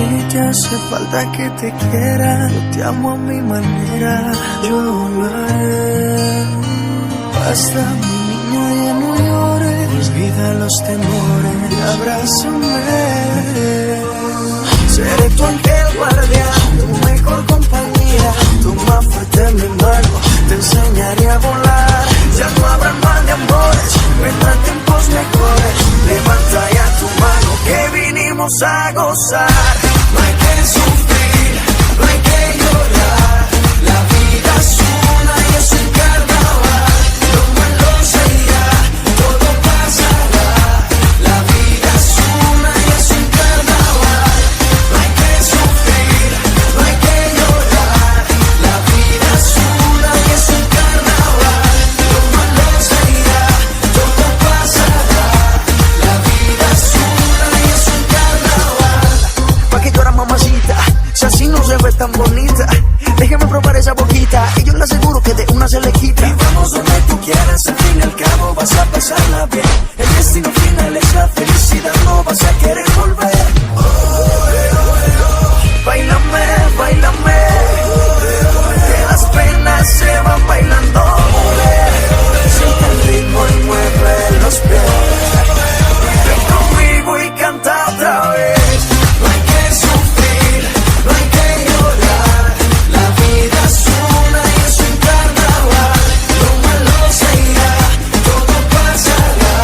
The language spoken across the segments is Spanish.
Si te hace falta que te quiera, yo te amo a mi manera, yo lo haré. Basta, mi niña, ya no llores, olvida los temores, abrázame. Seré tu ángel guardián, tu mejor compañía, tu más fuerte mi mano, te enseñaré a volar. Ya no habrá mal de amores, vendrán tiempos mejores. Levanta ya tu mano que vinimos a gozar. No hay que sufrir, no hay que llorar. La vida es una y es un carnaval. Lo malo se irá, todo pasará. La vida es una y es un carnaval. No hay que sufrir, no hay que llorar. La vida es una y es un carnaval. Lo malo se irá, todo pasará. La vida es una y es un carnaval. ¿Pa' qué llorar, mamacita? Si así no se ve tan bonita, déjame probar esa boquita y yo le aseguro que de una se le quita. Y vamos donde tú quieras, al fin y al cabo vas a pasarla bien. El destino final es la felicidad, no vas a querer volver. Báilame, báilame, que las penas se van bailando. Siente el ritmo y mueve los pies. Ven conmigo y canta otra vez. No hay que sufrir, no hay que llorar. La vida es una y es un carnaval. Lo malo se irá, todo pasará.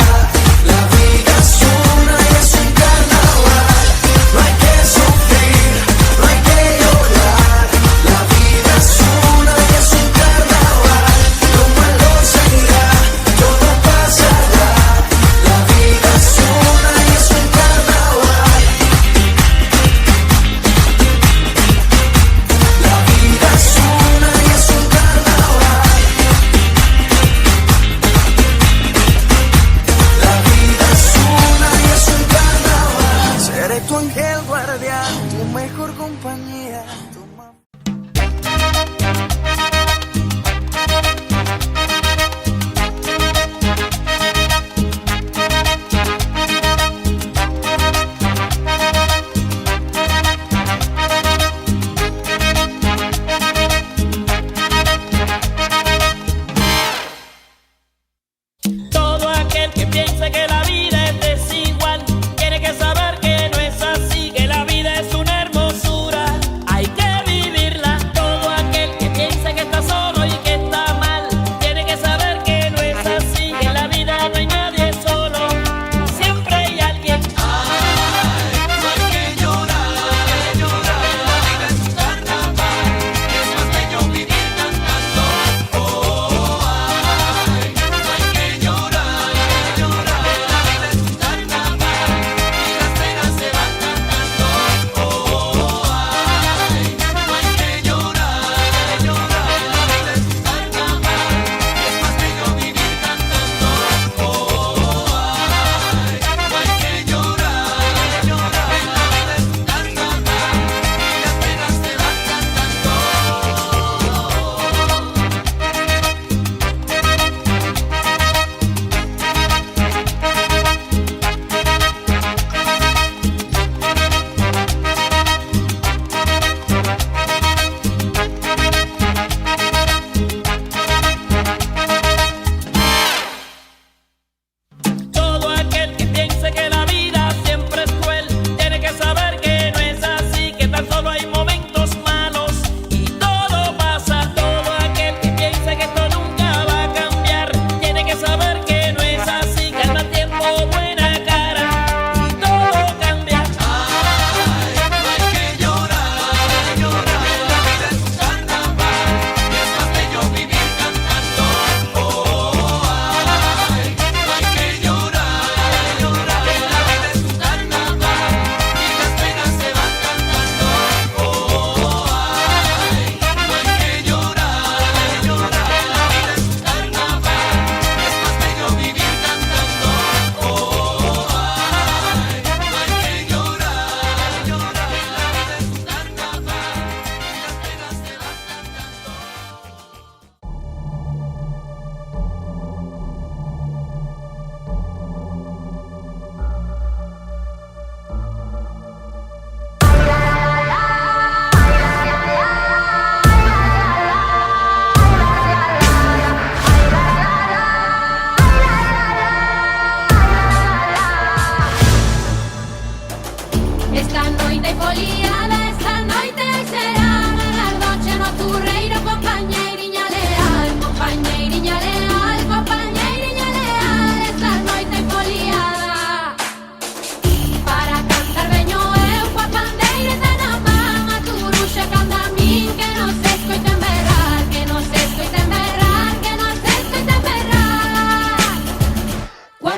La vida es una y es un carnaval. No hay que sufrir, no hay que llorar. La vida es una y es un carnaval. Lo malo se irá, todo pasará. La vida es una y es un carnaval. La vida es una y es un carnaval. La vida es una y es un carnaval. Seré tu ángel guardián, tu mejor compañía, tu Todo aquel que piense que la vida es desigual tiene que saber que no es así, que la vida es una hermosura, hay que vivirla. Todo aquel que piense que está solo y que está mal tiene que saber que no es así, que en la vida no hay nadie solo, siempre hay alguien. No hay que llorar, llorar. La vida es un carnaval, es más bello vivir cantando. Oh, ay, no hay que llorar, llorar. La vida es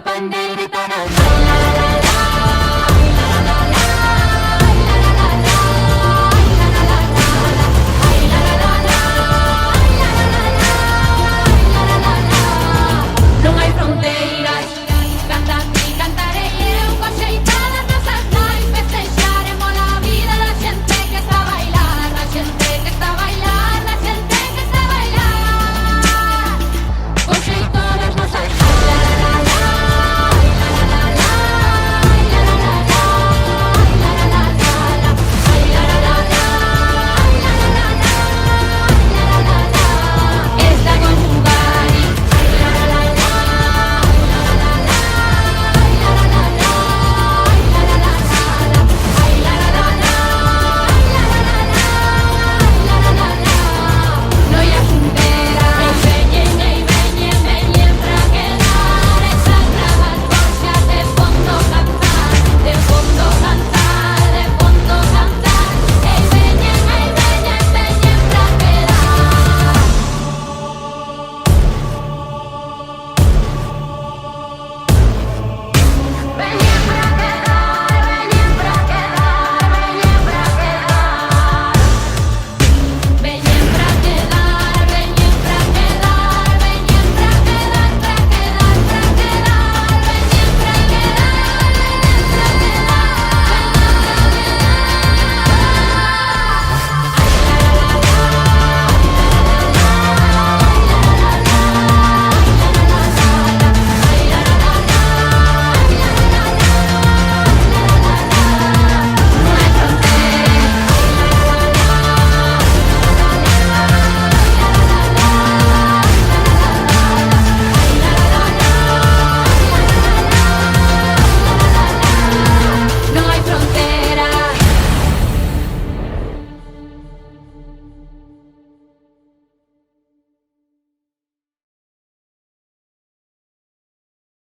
pandereta, na, na.